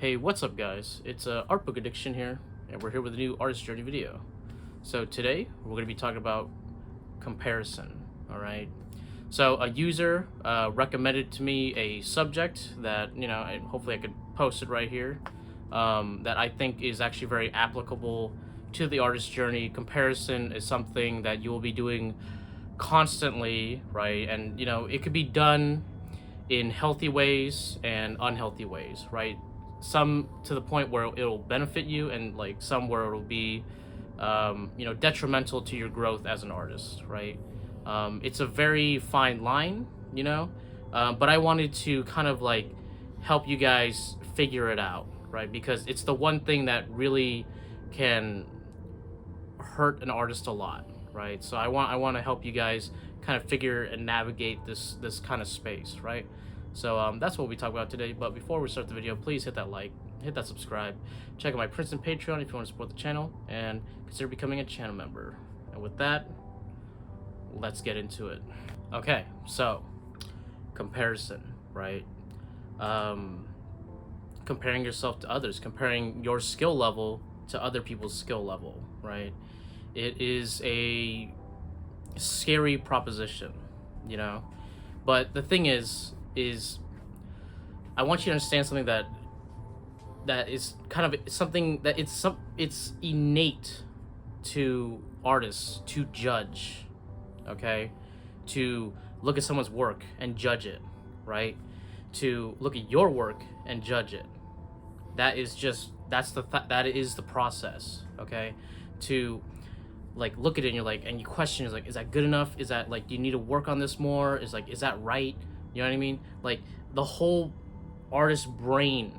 Hey, what's up guys? It's Art Book Addiction here, and we're here with a new artist journey video. So today, we're going to be talking about comparison, alright? So a user recommended to me a subject that, and hopefully I could post it right here, that I think is actually very applicable to the artist journey. Comparison is something that you will be doing constantly, right? And, it could be done in healthy ways and unhealthy ways, right? Some to the point where it'll benefit you, and like some where it'll be detrimental to your growth as an artist, right? It's a very fine line, but I wanted to kind of like help you guys figure it out, right? Because it's the one thing that really can hurt an artist a lot, right? So I want to help you guys kind of figure and navigate this kind of space, right? So that's what we talk about today. But before we start the video, please hit that like, hit that subscribe, check out my Princeton Patreon if you want to support the channel, and consider becoming a channel member. And with that, let's get into it. Okay, so comparison, right? Comparing yourself to others, comparing your skill level to other people's skill level, right? It is a scary proposition, but the thing is I want you to understand something that is kind of something that it's innate to artists to judge, okay? To look at someone's work and judge it, right? To look at your work and judge it. That is the process, okay? To like look at it and you're like, and you question, is like, is that good enough? Is that like, do you need to work on this more? Is that right? You know what I mean? Like the whole artist brain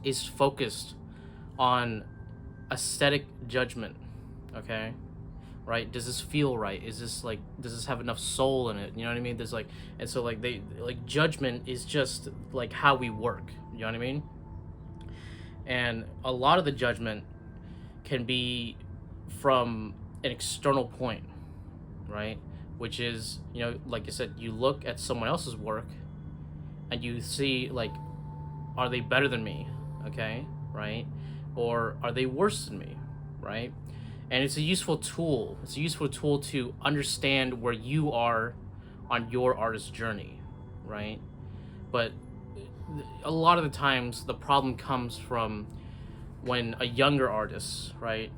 is focused on aesthetic judgment, okay? Right? Does this feel right? Is this like, does this have enough soul in it? You know what I mean? There's like, and so like judgment is just like how we work, you know what I mean? And a lot of the judgment can be from an external point, right? Which is, like I said, you look at someone else's work and you see like, are they better than me? Okay, right? Or are they worse than me, right? And it's a useful tool. It's a useful tool to understand where you are on your artist journey, right? But a lot of the times the problem comes from when a younger artist, right,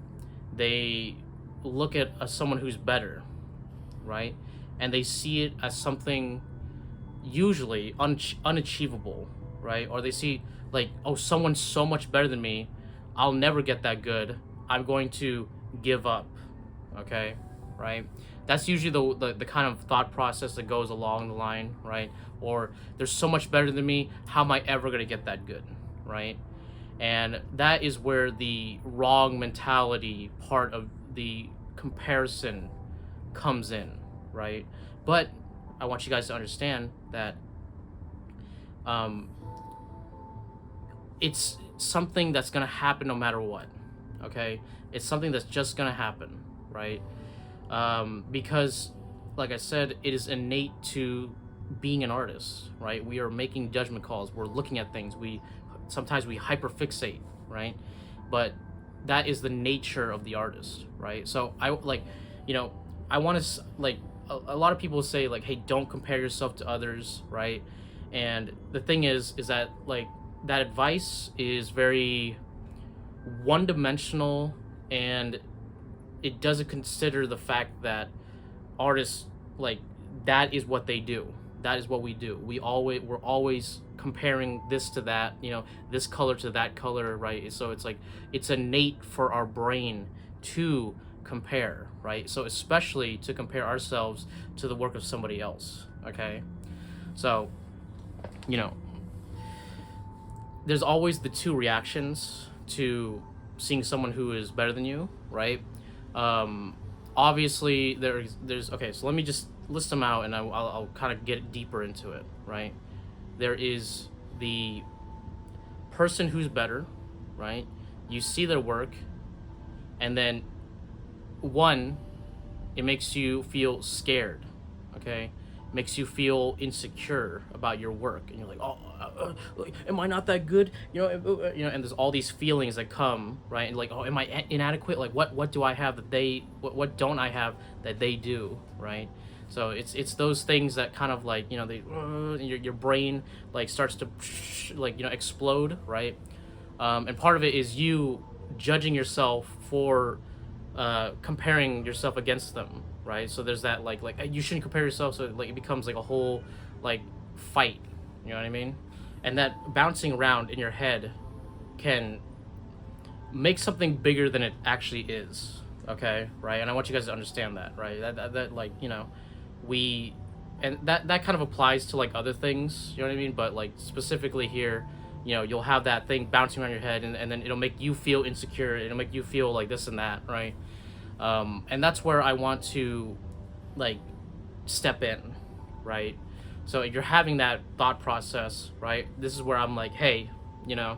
they look at someone who's better, right, and they see it as something usually unachievable, right? Or they see like, oh, someone's so much better than me, I'll never get that good, I'm going to give up, okay, right? That's usually the kind of thought process that goes along the line, right? Or they're so much better than me, how am I ever going to get that good, right? And that is where the wrong mentality part of the comparison comes in, right? But I want you guys to understand that it's something that's going to happen no matter what, okay? It's something that's just going to happen, right? Because, like I said, it is innate to being an artist, right? We are making judgment calls. We're looking at things. Sometimes we hyperfixate, right? But that is the nature of the artist, right? So I want to like, a lot of people say like, hey, don't compare yourself to others, right? And the thing is that like that advice is very one-dimensional, and it doesn't consider the fact that artists, like, that is what they do. That is what we do. We're always comparing this to that, this color to that color, right? So it's like, it's innate for our brain to compare, right? So especially to compare ourselves to the work of somebody else, okay? So, there's always the two reactions to seeing someone who is better than you, right? Obviously there's okay, so let me just list them out, and I'll kind of get deeper into it, right? There is the person who's better, right? You see their work, and then it makes you feel scared, okay? makes you feel insecure about your work, and you're like, oh, like, am I not that good? And there's all these feelings that come, right? And like, oh, am I inadequate? Like, what do I have that they, what don't I have that they do, right? So it's those things that kind of like, they your brain like starts to like, explode, right? And part of it is you judging yourself for comparing yourself against them, right? So there's that like you shouldn't compare yourself, so like it becomes like a whole like fight, you know what I mean? And that bouncing around in your head can make something bigger than it actually is, okay, right? And I want you guys to understand that, right? That like, we, and that kind of applies to like other things, you know what I mean? But like specifically here, you'll have that thing bouncing around your head, and then it'll make you feel insecure, it'll make you feel like this and that, right? And that's where I want to like step in, right? So you're having that thought process, right? This is where I'm like, hey, I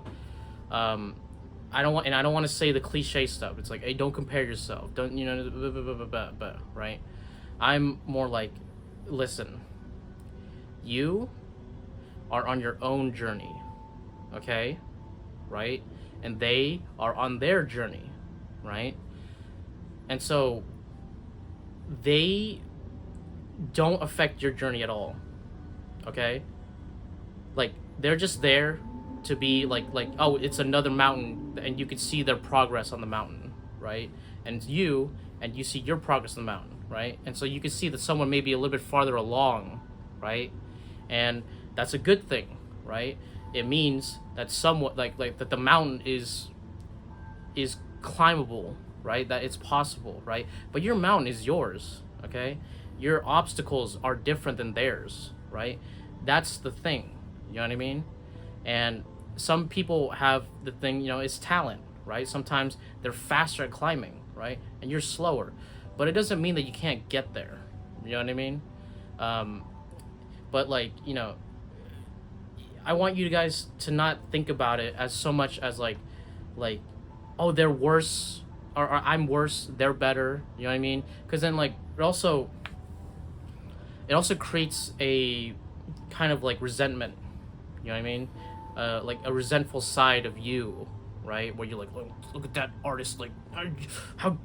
don't want to say the cliche stuff. It's like, hey, don't compare yourself, don't, blah, blah, blah, blah, blah, blah, right? I'm more like, listen, you are on your own journey, okay, right? And they are on their journey, right? And so they don't affect your journey at all, okay? Like, they're just there to be like, oh, it's another mountain, and you can see their progress on the mountain, right? And you see your progress on the mountain, right? And so you can see that someone may be a little bit farther along, right? And that's a good thing, right? It means that somewhat like that the mountain is climbable, right? That it's possible, right? But your mountain is yours, okay? Your obstacles are different than theirs, right? That's the thing, you know what I mean? And some people have the thing, it's talent, right? Sometimes they're faster at climbing, right? And you're slower, but it doesn't mean that you can't get there, you know what I mean? But like, I want you guys to not think about it as so much as like, oh, they're worse, or I'm worse, they're better, you know what I mean? Because then like it also creates a kind of like resentment, you know what I mean? Like a resentful side of you, right? Where you're like, look at that artist, like how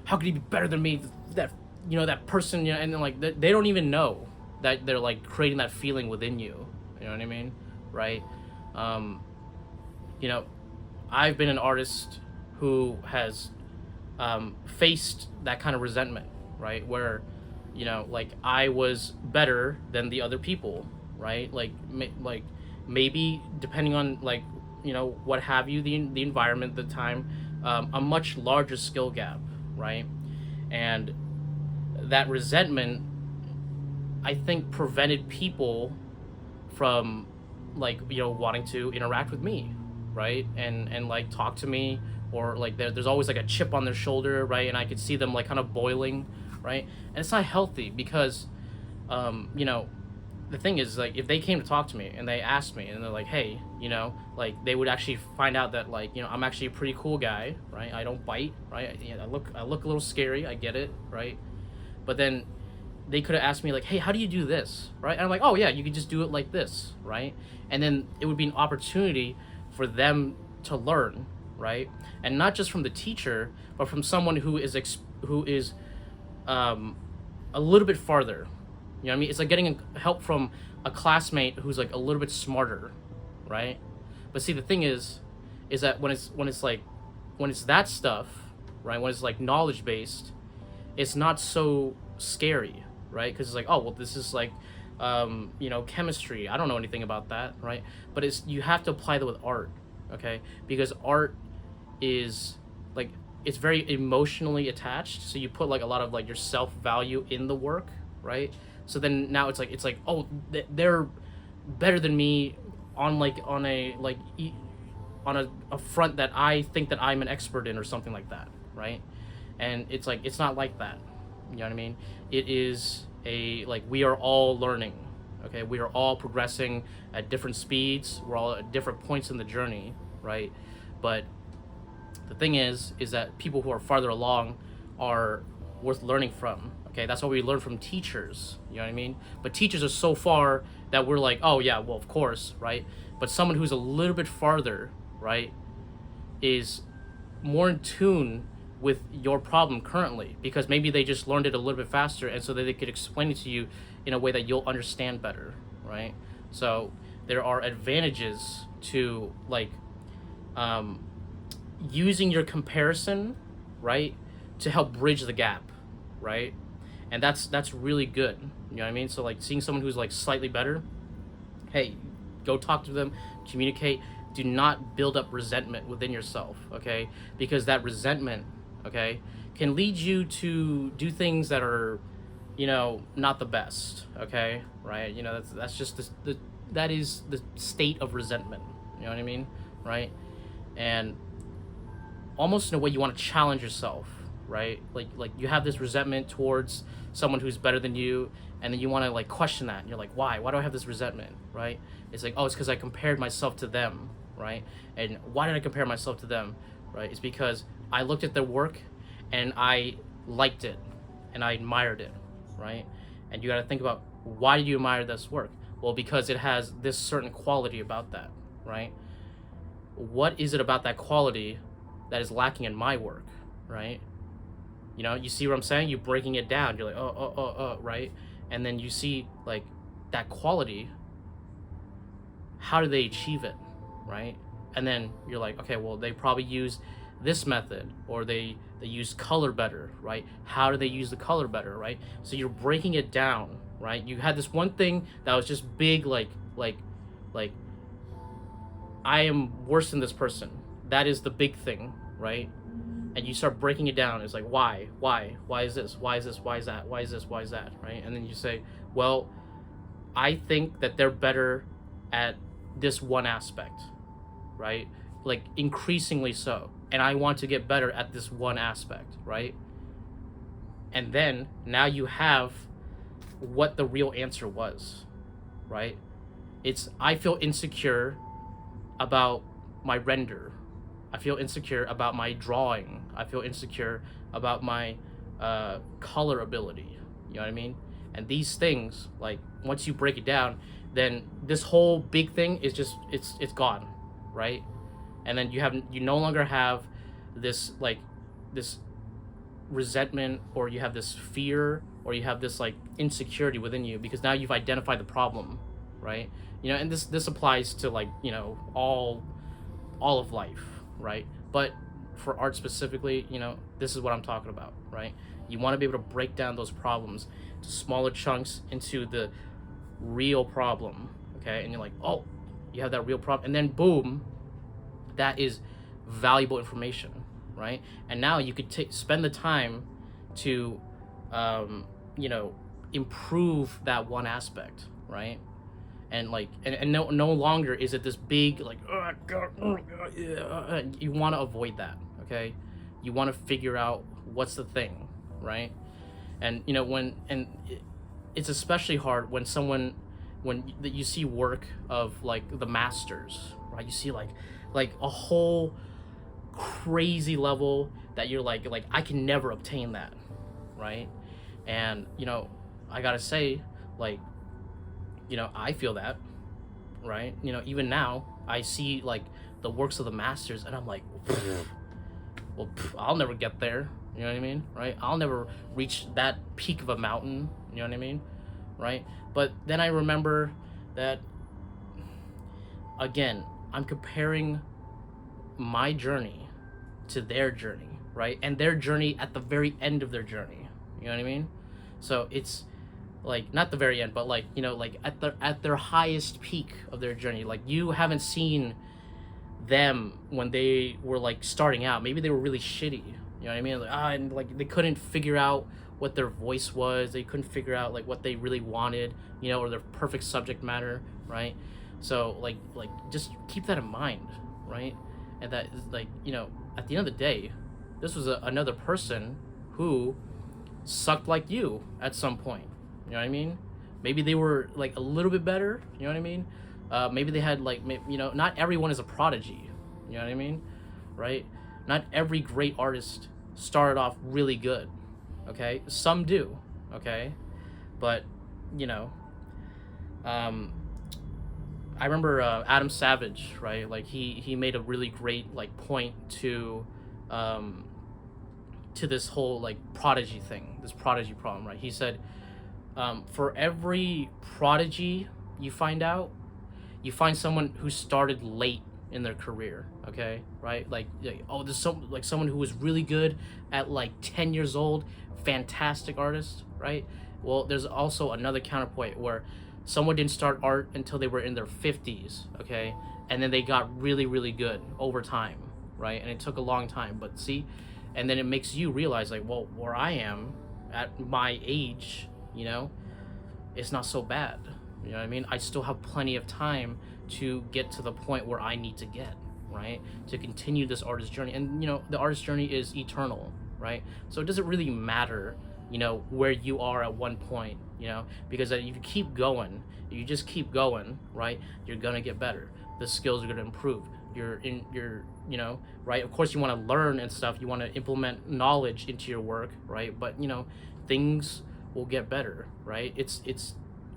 could he be better than me? That that person, and then like they don't even know that they're like creating that feeling within you. You know what I mean, right? I've been an artist who has faced that kind of resentment, right? Where, like I was better than the other people, right? Like maybe depending on like, what have you, the environment, the time, a much larger skill gap, right? And that resentment, I think, prevented people from like, wanting to interact with me, right? And like talk to me, or like there's always like a chip on their shoulder, right? And I could see them like kind of boiling, right? And it's not healthy because the thing is, like, if they came to talk to me and they asked me and they're like, hey, like they would actually find out that like, I'm actually a pretty cool guy, right? I don't bite, right? I look a little scary, I get it, right? But then they could have asked me like, hey, how do you do this, right? And I'm like, oh yeah, you could just do it like this, right? And then it would be an opportunity for them to learn, right? And not just from the teacher, but from someone who is a little bit farther. You know what I mean? It's like getting help from a classmate who's like a little bit smarter, right? But see, the thing is that when it's that stuff, right? When it's like knowledge based, it's not so scary, right? Because it's like, oh well, this is like, chemistry. I don't know anything about that, right? But you have to apply that with art, okay? Because art is like, it's very emotionally attached. So you put like a lot of like your self value in the work, right? So then now it's like oh, they're better than me on a front that I think that I'm an expert in or something like that, right? And it's like, it's not like that, you know what I mean? It is like we are all learning, okay? We are all progressing at different speeds. We're all at different points in the journey, right? But the thing is that people who are farther along are worth learning from, Okay, that's what we learn from teachers. You know what I mean? But teachers are so far that we're like, oh yeah, well of course, right? But someone who's a little bit farther, right, is more in tune with your problem currently, because maybe they just learned it a little bit faster, and so that they could explain it to you in a way that you'll understand better, right? So there are advantages to like using your comparison, right, to help bridge the gap, right? And that's really good. You know what I mean? So like seeing someone who's like slightly better, hey, go talk to them, communicate. Do not build up resentment within yourself, okay? Because that resentment, okay, can lead you to do things that are, you know, not the best, okay? Right? You know, that's just that is the state of resentment. You know what I mean? Right? And almost in a way you want to challenge yourself, right? Like you have this resentment towards someone who's better than you, and then you want to like question that, and you're like, why do I have this resentment, right? It's like, oh, it's because I compared myself to them, right? And why did I compare myself to them, right? It's because I looked at their work and I liked it and I admired it, right? And you got to think about, why do you admire this work? Well, because it has this certain quality about that, right? What is it about that quality that is lacking in my work, right? You know, you see what I'm saying? You're breaking it down. You're like, right? And then you see like that quality. How do they achieve it, right? And then you're like, okay, well, they probably use this method, or they use color better, right? How do they use the color better, right? So you're breaking it down, right? You had this one thing that was just big, like I am worse than this person. That is the big thing, right? And you start breaking it down. It's like, why is this, why is this, why is that, why is this, why is that, right? And then you say, well, I think that they're better at this one aspect, right? Like increasingly so, and I want to get better at this one aspect, right? And then now you have what the real answer was, right? It's, I feel insecure about my render, I feel insecure about my drawing, I feel insecure about my color ability, you know what I mean? And these things, like once you break it down, then this whole big thing is just, it's gone, right? And then you no longer have this like this resentment, or you have this fear, or you have this like insecurity within you, because now you've identified the problem, right? You know, and this applies to like, you know, all of life, right? But for art specifically, you know, this is what I'm talking about, right? You want to be able to break down those problems to smaller chunks into the real problem, okay? And you're like, oh, you have that real problem, and then boom, that is valuable information, right? And now you could spend the time to you know, improve that one aspect, right? And like, and no longer is it this big like, oh God, yeah. You want to avoid that, okay? You want to figure out what's the thing, right? And you know, it's especially hard when you see work of like the masters, right? You see like a whole crazy level that you're like I can never obtain that, right? And you know, I gotta say, like, you know, I feel that, right? You know, even now I see like the works of the masters, and I'm like, well, I'll never get there. You know what I mean, right? I'll never reach that peak of a mountain. You know what I mean, right? But then I remember that, again, I'm comparing my journey to their journey, right? And their journey at the very end of their journey. You know what I mean? So it's like not the very end, but like, you know, like at their highest peak of their journey. Like you haven't seen them when they were like starting out. Maybe they were really shitty. You know what I mean? Like, and like they couldn't figure out what their voice was. They couldn't figure out like what they really wanted, you know, or their perfect subject matter, right? So like just keep that in mind, right? And that is like, you know, at the end of the day, this was another person who sucked like you at some point. You know what I mean? Maybe they were like a little bit better. You know what I mean? Maybe they had like, you know, not everyone is a prodigy. You know what I mean? Right? Not every great artist started off really good. Okay? Some do. okay? But, you know, um, I remember Adam Savage, right? Like he made a really great like point um, to this whole like prodigy thing, this prodigy problem, right? He said, for every prodigy you find out, you find someone who started late in their career, okay, right? Like oh, there's some like someone who was really good at like 10 years old, fantastic artist, right? Well, there's also another counterpoint where someone didn't start art until they were in their 50s, okay, and then they got really really good over time, right? And it took a long time, but see, and then it makes you realize like, well, where I am at my age, you know, it's not so bad. You know what I mean? I still have plenty of time to get to the point where I need to get, right? To continue this artist journey. And, you know, the artist journey is eternal, right? So it doesn't really matter, you know, where you are at one point, you know, because if you keep going, if you just keep going, right, you're going to get better. The skills are going to improve. You know, right? Of course, you want to learn and stuff. You want to implement knowledge into your work, right? But, you know, things will get better, right?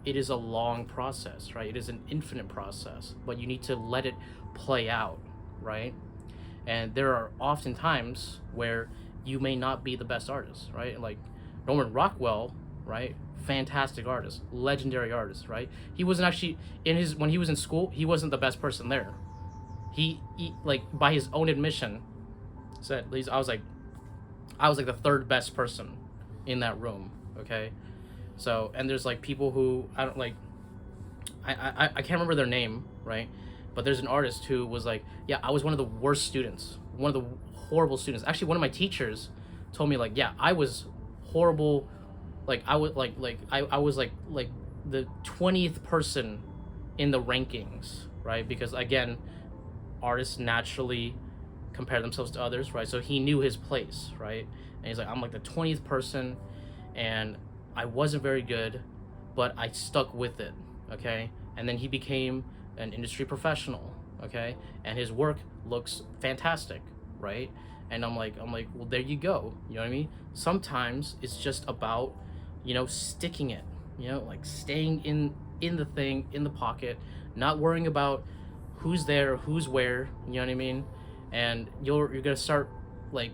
It is a long process, right? It is an infinite process, but you need to let it play out, right? And there are often times where you may not be the best artist, right? Like Norman Rockwell, right? Fantastic artist, legendary artist, right? He wasn't actually when he was in school, he wasn't the best person there. He like by his own admission said I was like the third best person in that room, okay? So, and there's like people who I don't like, I can't remember their name, right? But there's an artist who was like, yeah, I was one of the worst students, one of the horrible students. Actually, one of my teachers told me like, yeah, I was horrible. Like I was I was like the 20th person in the rankings, right? Because again, artists naturally compare themselves to others, right? So he knew his place, right? And he's like, I'm like the 20th person, and I wasn't very good, but I stuck with it, okay? And then he became an industry professional, okay? And his work looks fantastic, right? And I'm like, well, there you go. You know what I mean? Sometimes it's just about, you know, sticking it, you know, like staying in the thing, in the pocket, not worrying about who's there, who's where, you know what I mean? And you're gonna start like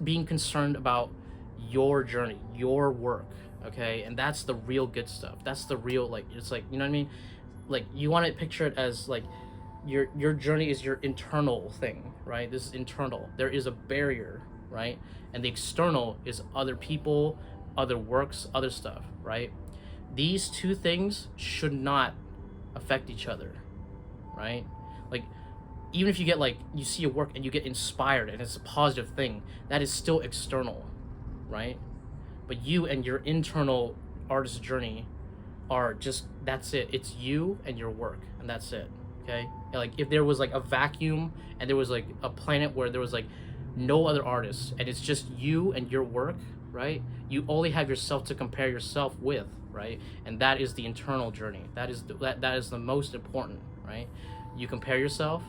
being concerned about your journey, your work, okay? And that's the real good stuff. That's the real, like, it's like, you know what I mean? Like, you want to picture it as like your journey is your internal thing, right? This is internal. There is a barrier, right? And the external is other people, other works, other stuff, right? These two things should not affect each other, right? Like, even if you get like, you see a work and you get inspired and it's a positive thing, that is still external, right? But you and your internal artist journey are just, that's it. It's you and your work, and that's it, okay? And like, if there was like a vacuum and there was like a planet where there was like no other artists and it's just you and your work, right? You only have yourself to compare yourself with, right? And that is the internal journey. That is the most important, right? You compare yourself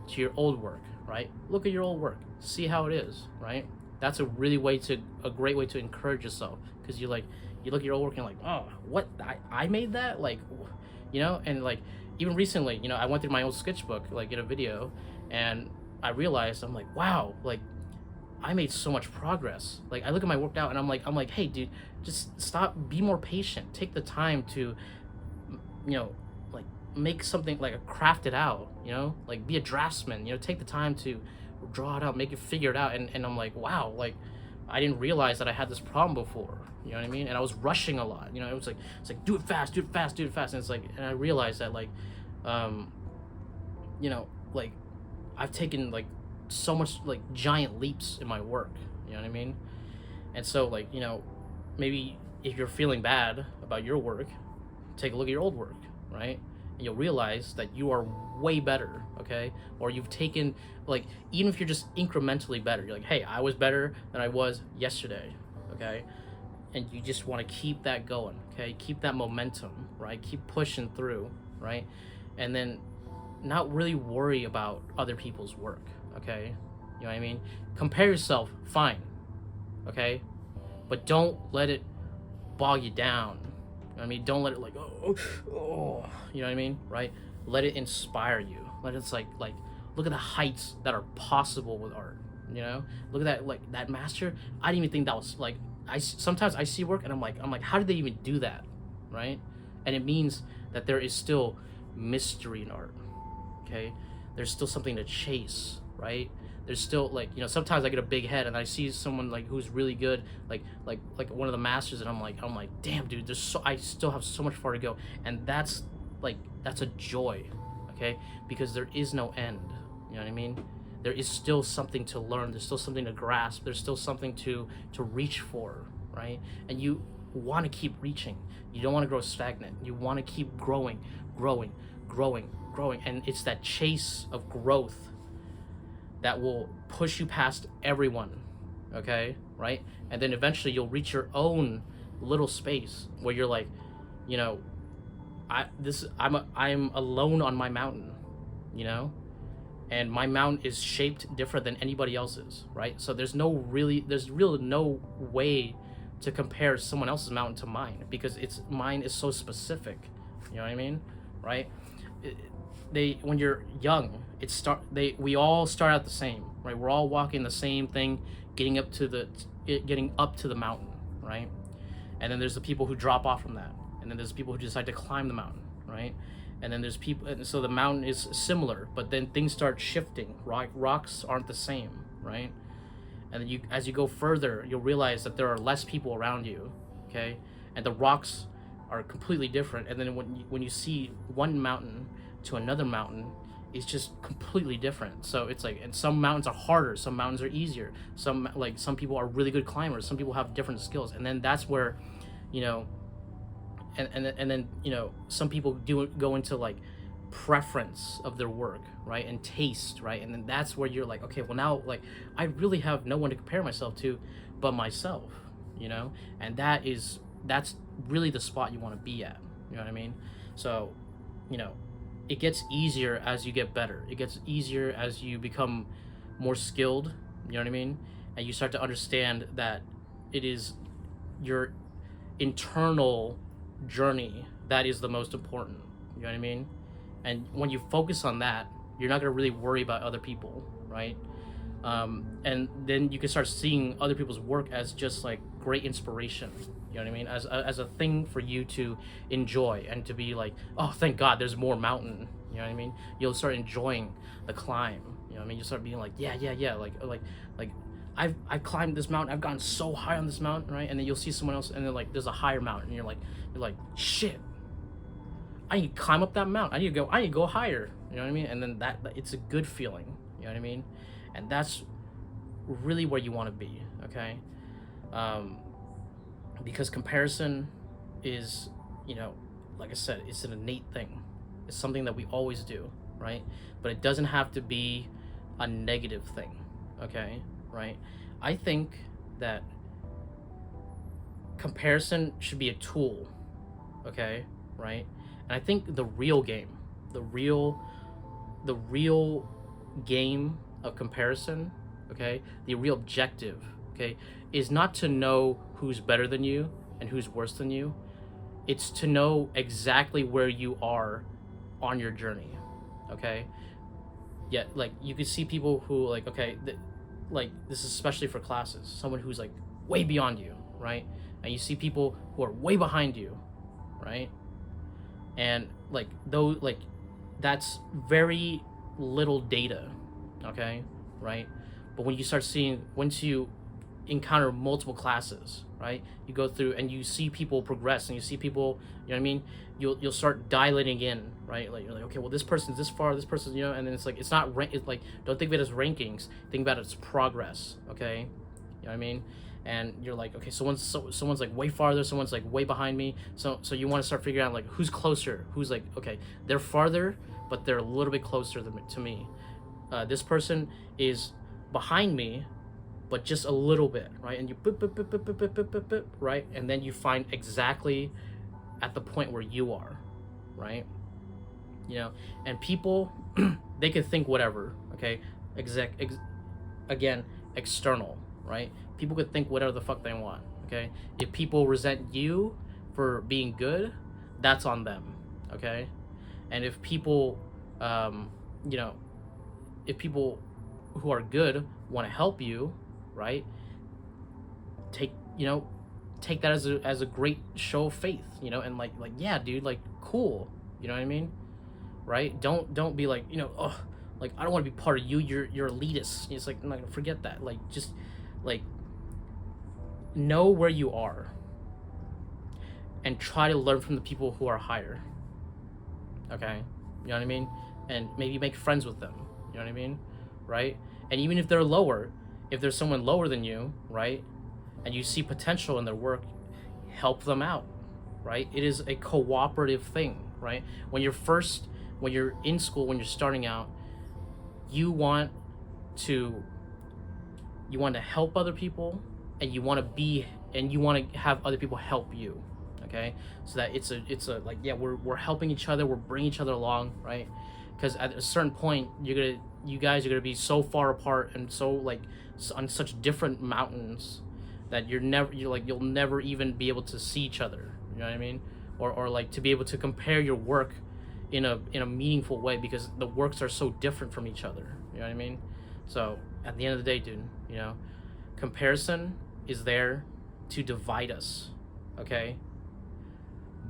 to your old work, right? Look at your old work, see how it is, right? That's a great way to encourage yourself, because you look at your old work and you're like, oh, what, I made that, like, you know? And like, even recently, you know, I went through my old sketchbook like in a video, and I realized, I'm like, wow, like I made so much progress. Like, I look at my work now and I'm like, hey dude, just stop, be more patient, take the time to, you know, like make something, like craft it out, you know, like be a draftsman, you know, take the time to draw it out, make it, figure it out. And I'm like, wow, like I didn't realize that I had this problem before, you know what I mean? And I was rushing a lot, you know, it's like do it fast, do it fast, do it fast. And it's like, and I realized that like, you know, like I've taken like so much like giant leaps in my work, you know what I mean? And so like, you know, maybe if you're feeling bad about your work, take a look at your old work, right? And you'll realize that you are way better, okay? Or you've taken, like, even if you're just incrementally better, you're like, hey, I was better than I was yesterday, okay? And you just want to keep that going, okay? Keep that momentum, right? Keep pushing through, right? And then not really worry about other people's work, okay? You know what I mean? Compare yourself, fine, okay? But don't let it bog you down. You know what I mean? Don't let it like, oh, you know what I mean, right? Let it inspire you. Let it like look at the heights that are possible with art. You know, look at that, like that master. I didn't even think that was like, sometimes I see work and I'm like, how did they even do that, right? And it means that there is still mystery in art. Okay, there's still something to chase, right? There's still, like, you know, sometimes I get a big head and I see someone like who's really good, like one of the masters, and I'm like, damn, dude, I still have so much far to go. And that's a joy, okay? Because there is no end. You know what I mean? There is still something to learn. There's still something to grasp. There's still something to reach for, right? And you want to keep reaching. You don't want to grow stagnant. You want to keep growing, and it's that chase of growth that will push you past everyone, okay, right? And then eventually you'll reach your own little space where you're like, you know, I'm alone on my mountain, you know, and my mountain is shaped different than anybody else's, right? So there's really no way to compare someone else's mountain to mine, because mine is so specific. You know what I mean, right? When you're young, we all start out the same, right? We're all walking the same thing, getting up to the mountain, right? And then there's the people who drop off from that, and then there's people who decide to climb the mountain, right? And then there's people, and so the mountain is similar, but then things start shifting. Rocks aren't the same, right? And then as you go further, you'll realize that there are less people around you, okay? And the rocks are completely different. And then when you see one mountain to another mountain, it's just completely different. So it's like, and some mountains are harder, some mountains are easier. Some people are really good climbers, some people have different skills. And then that's where, you know, and then, you know, some people go into like preference of their work, right? And taste, right? And then that's where you're like, okay, well now, like, I really have no one to compare myself to but myself, you know? And that's really the spot you want to be at. You know what I mean? So, you know, it gets easier as you get better. It gets easier as you become more skilled, you know what I mean? And you start to understand that it is your internal journey that is the most important, you know what I mean? And when you focus on that, you're not going to really worry about other people, right? And then you can start seeing other people's work as just like great inspiration, you know what I mean? As a thing for you to enjoy and to be like, oh, thank God there's more mountain, you know what I mean? You'll start enjoying the climb, you know what I mean? You'll start being like, yeah, like I've climbed this mountain, I've gone so high on this mountain, right? And then you'll see someone else and they're like, there's a higher mountain, and you're like, shit, I need to climb up that mountain. I need to go higher. You know what I mean? And then that it's a good feeling. You know what I mean? And that's really where you want to be. Okay. Because comparison is, you know, like I said, it's an innate thing. It's something that we always do, right? But it doesn't have to be a negative thing. Okay. Right. I think that comparison should be a tool. Okay. Right. And I think the real game of comparison, okay, the real objective, okay, is not to know who's better than you and who's worse than you. It's to know exactly where you are on your journey, okay? Yeah, like you could see people who like, okay, like this is especially for classes, someone who's like way beyond you, right? And you see people who are way behind you, right? And like those, like that's very little data, okay, right? But when you start seeing, once you encounter multiple classes, right, you go through and you see people progress, and you see people, you know what I mean, you'll start dilating in, right? Like you're like, okay, well this person's this far, this person's, you know, and then it's like, it's not it's like, don't think of it as rankings, think about it as progress, okay? You know what I mean? And you're like, okay, someone's like way farther, someone's like way behind me, so you want to start figuring out like who's closer, who's like, okay, they're farther but they're a little bit closer to me. This person is behind me but just a little bit, right? And you right, and then you find exactly at the point where you are, right? You know, and people they can think whatever, okay? Again, external, right? People could think whatever the fuck they want, Okay, if people resent you for being good, that's on them. Okay, and if people, you know, if people who are good want to help you, right? Take take that as a great show of faith, and like yeah, dude, like cool, you know what I mean, right? Don't be like, oh, like I don't want to be part of you. You're elitist. It's like, I'm not gonna forget that. Like just like know where you are and try to learn from the people who are higher. Okay, you know what I mean, and maybe make friends with them. You know what I mean, right? And even if they're lower, if there's someone lower than you, right, and you see potential in their work, help them out, right? It is a cooperative thing, right? When you're in school, when you're starting out, you want to help other people, and you want to have other people help you, okay? So that it's a like, yeah, we're helping each other, we're bringing each other along, right? Because at a certain point, you guys are gonna be so far apart and so like on such different mountains that you'll never even be able to see each other. You know what I mean? Or like to be able to compare your work in a meaningful way, because the works are so different from each other. You know what I mean? So at the end of the day, dude, comparison is there to divide us, okay?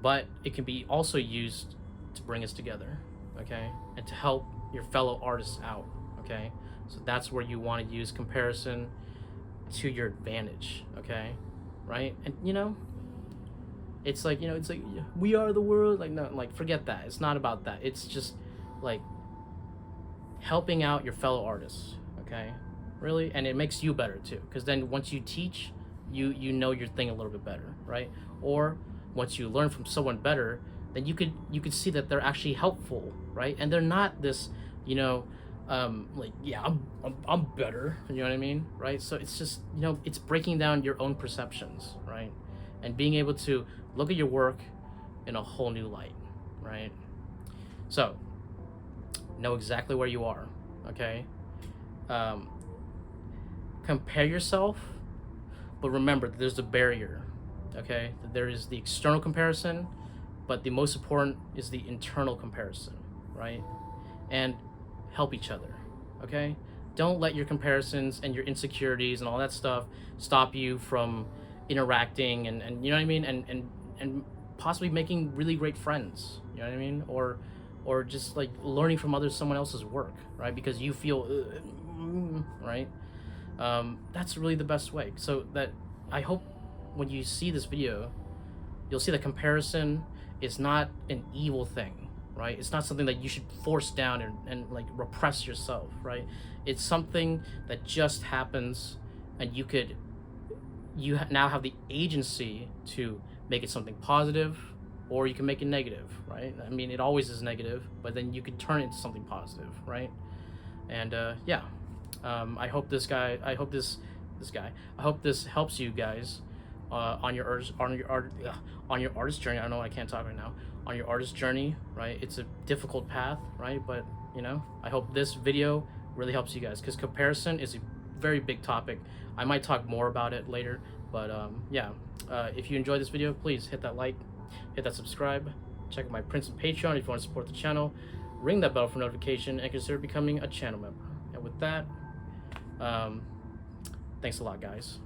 But it can be also used to bring us together, okay? And to help your fellow artists out, okay? So that's where you want to use comparison to your advantage, okay? Right? And it's like, we are the world. Like, no, like, forget that. It's not about that. It's just like helping out your fellow artists, okay? Really? And it makes you better too, because then once you teach, you know your thing a little bit better, right? Or once you learn from someone better, then you could see that they're actually helpful, right? And they're not this, like, yeah, I'm better, you know what I mean, right? So it's just, it's breaking down your own perceptions, right? And being able to look at your work in a whole new light, right? So know exactly where you are, okay? Compare yourself, but remember that there's a barrier, okay? There is the external comparison, but the most important is the internal comparison, right? And help each other, okay? Don't let your comparisons and your insecurities and all that stuff stop you from interacting and you know what I mean, and possibly making really great friends, you know what I mean, or just like learning from someone else's work, right? Because you feel right. That's really the best way. So that I hope when you see this video, you'll see that comparison is not an evil thing, right? It's not something that you should force down and like repress yourself, right? It's something that just happens, and you now have the agency to make it something positive, or you can make it negative, right? I mean, it always is negative, but then you can turn it into something positive, right? And yeah, I hope this helps you guys on your artist journey. I know I can't talk right now. On your artist journey, right? It's a difficult path, right? But I hope this video really helps you guys, because comparison is a very big topic. I might talk more about it later, but yeah. If you enjoyed this video, please hit that like, hit that subscribe, check out my Prince and Patreon if you want to support the channel, ring that bell for notification, and consider becoming a channel member. And with that, thanks a lot, guys.